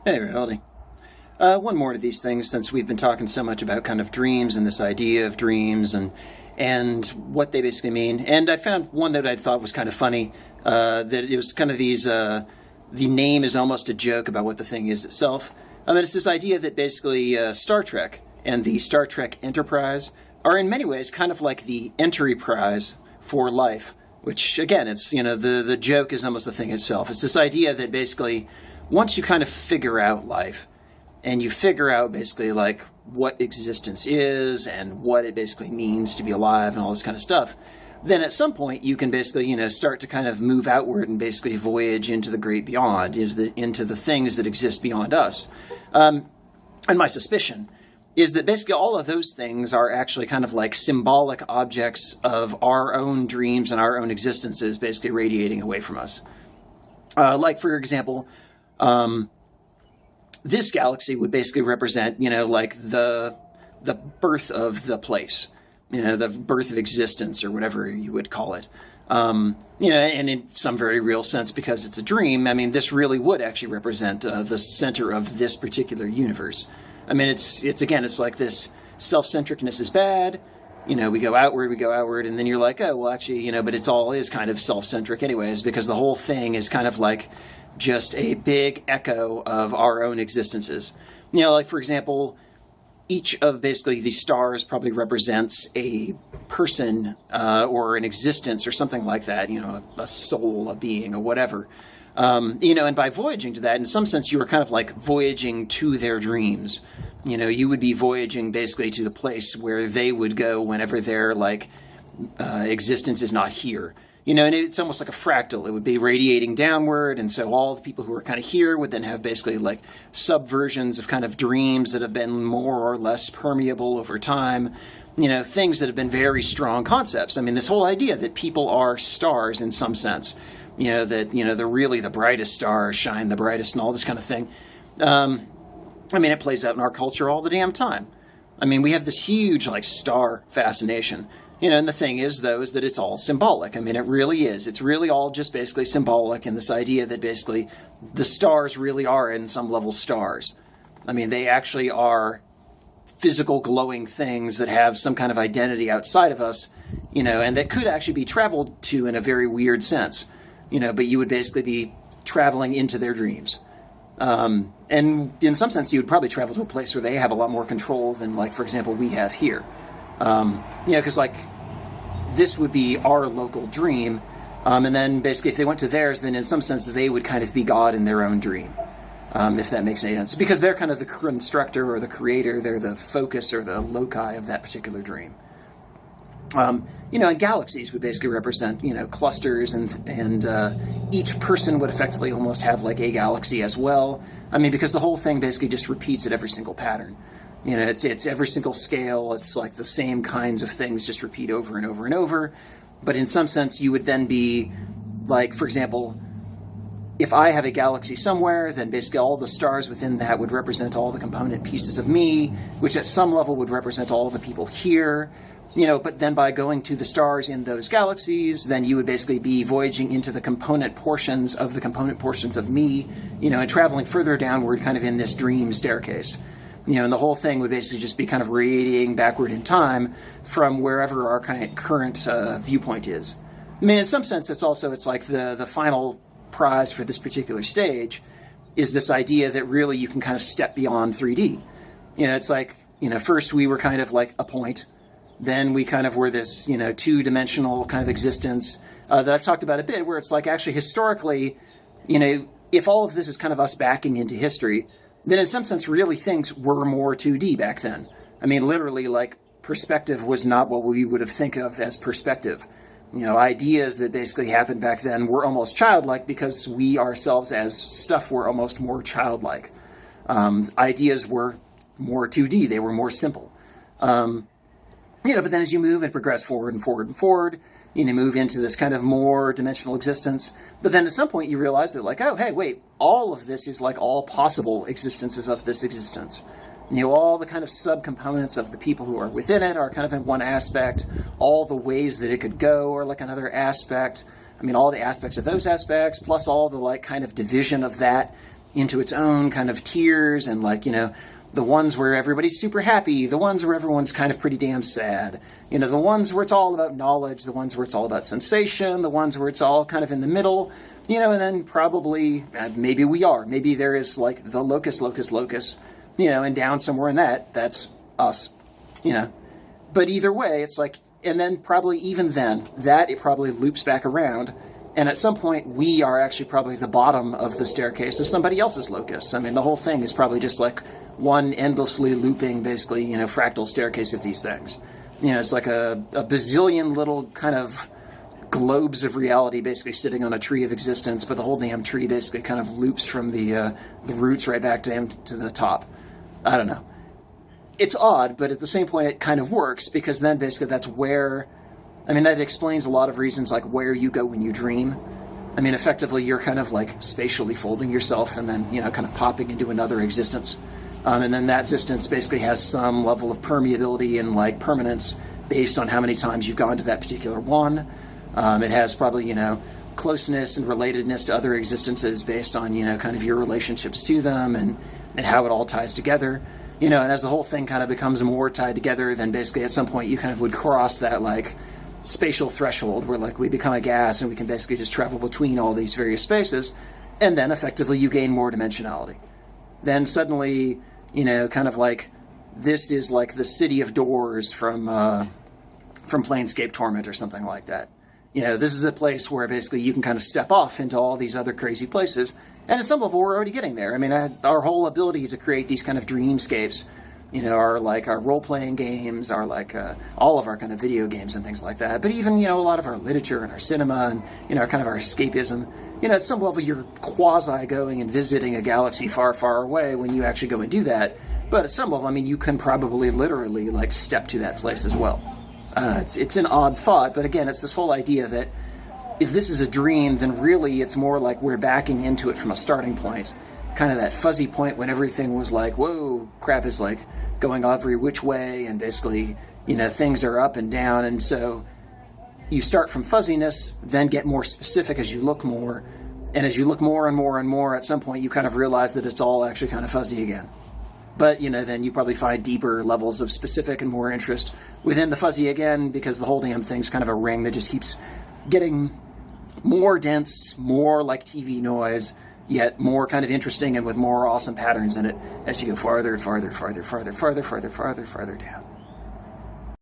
Hey, reality. One more of these things, since we've been talking so much about kind of dreams and this idea of dreams and what they basically mean. And I found one that I thought was kind of funny. That it was kind of these. The name is almost a joke about what the thing is itself. It's this idea that basically Star Trek and the Star Trek Enterprise are in many ways kind of like the entry prize for life. Which again, it's the joke is almost the thing itself. It's this idea that basically once you kind of figure out life, and you figure out basically like what existence is and what it basically means to be alive and all this kind of stuff, then at some point you can basically start to kind of move outward and basically voyage into the great beyond, into the things that exist beyond us. And my suspicion is that basically all of those things are actually kind of like symbolic objects of our own dreams and our own existences basically radiating away from us. Like, for example, this galaxy would basically represent, like the birth of the place, the birth of existence or whatever you would call it. And in some very real sense, because it's a dream, this really would actually represent the center of this particular universe. It's like this self-centricness is bad. We go outward, and then you're like, oh, well, actually, but it's all is kind of self-centric anyways, because the whole thing is kind of like just a big echo of our own existences. Like, for example, each of basically these stars probably represents a person or an existence or something like that, a soul, a being, or whatever. And by voyaging to that, in some sense, you were kind of like voyaging to their dreams. You would be voyaging basically to the place where they would go whenever their existence is not here. And it's almost like a fractal. It would be radiating downward, and so all the people who are kind of here would then have basically like subversions of kind of dreams that have been more or less permeable over time. Things that have been very strong concepts. This whole idea that people are stars in some sense. That they're really the brightest stars, shine the brightest, and all this kind of thing. It plays out in our culture all the damn time. We have this huge star fascination. And the thing is, though, is that it's all symbolic. It really is. It's really all just basically symbolic, and this idea that basically the stars really are, in some level, stars. They actually are physical glowing things that have some kind of identity outside of us, and that could actually be traveled to in a very weird sense. But you would basically be traveling into their dreams. And in some sense, you would probably travel to a place where they have a lot more control than, for example, we have here. Because this would be our local dream, and then basically if they went to theirs, then in some sense they would kind of be God in their own dream, if that makes any sense. Because they're kind of the constructor or the creator, they're the focus or the loci of that particular dream. And galaxies would basically represent, clusters, and each person would effectively almost have a galaxy as well. Because the whole thing basically just repeats at every single pattern. It's every single scale. It's like the same kinds of things just repeat over and over and over. But in some sense, you would then be for example, if I have a galaxy somewhere, then basically all the stars within that would represent all the component pieces of me, which at some level would represent all the people here. But then by going to the stars in those galaxies, then you would basically be voyaging into the component portions of me, and traveling further downward kind of in this dream staircase. And the whole thing would basically just be kind of radiating backward in time from wherever our kind of current viewpoint is. In some sense, it's like the final prize for this particular stage is this idea that really you can kind of step beyond 3D. It's like, first we were kind of like a point. Then we kind of were this, two-dimensional kind of existence that I've talked about a bit, where it's like actually historically, if all of this is kind of us backing into history, then in some sense, really things were more 2D back then. Literally, perspective was not what we would have think of as perspective. Ideas that basically happened back then were almost childlike because we ourselves as stuff were almost more childlike. Ideas were more 2D. They were more simple. But then as you move and progress forward and forward and forward, move into this kind of more dimensional existence. But then at some point you realize that oh, hey, wait, all of this is all possible existences of this existence. All the kind of subcomponents of the people who are within it are kind of in one aspect. All the ways that it could go are another aspect. All the aspects of those aspects, plus all the kind of division of that into its own kind of tiers, and like, the ones where everybody's super happy, the ones where everyone's kind of pretty damn sad, the ones where it's all about knowledge, the ones where it's all about sensation, the ones where it's all kind of in the middle, and then probably, maybe there is like the locus, and down somewhere in that's us, But either way, it's like, and then probably even then, that it probably loops back around, and at some point we are actually probably the bottom of the staircase of somebody else's locus. I mean, the whole thing is probably just like one endlessly looping, basically, fractal staircase of these things. It's like a bazillion little kind of globes of reality basically sitting on a tree of existence, but the whole damn tree basically kind of loops from the roots right back to the top. I don't know. It's odd, but at the same point it kind of works, because then basically that's where, that explains a lot of reasons, like where you go when you dream. Effectively you're kind of like spatially folding yourself and then, kind of popping into another existence. And then that existence basically has some level of permeability and like permanence based on how many times you've gone to that particular one. It has probably, closeness and relatedness to other existences based on, kind of your relationships to them and how it all ties together. And as the whole thing kind of becomes more tied together, then basically at some point you kind of would cross that like spatial threshold where like we become a gas and we can basically just travel between all these various spaces, and then effectively you gain more dimensionality. Then suddenly, kind of like this is like the city of doors from Planescape Torment or something like that. This is a place where basically you can kind of step off into all these other crazy places, and at some level we're already getting there. Our whole ability to create these kind of dreamscapes, are like our role-playing games, are like all of our kind of video games and things like that. But even, a lot of our literature and our cinema and, kind of our escapism, at some level you're quasi going and visiting a galaxy far, far away when you actually go and do that. But at some level, you can probably literally like step to that place as well. It's an odd thought, but again, it's this whole idea that if this is a dream, then really it's more like we're backing into it from a starting point, kind of that fuzzy point when everything was like, whoa, crap is like going every which way, and basically, things are up and down, and so you start from fuzziness, then get more specific as you look more, and as you look more and more and more, at some point you kind of realize that it's all actually kind of fuzzy again. But, then you probably find deeper levels of specific and more interest within the fuzzy again, because the whole damn thing's kind of a ring that just keeps getting more dense, more like TV noise, yet more kind of interesting and with more awesome patterns in it as you go farther and farther down.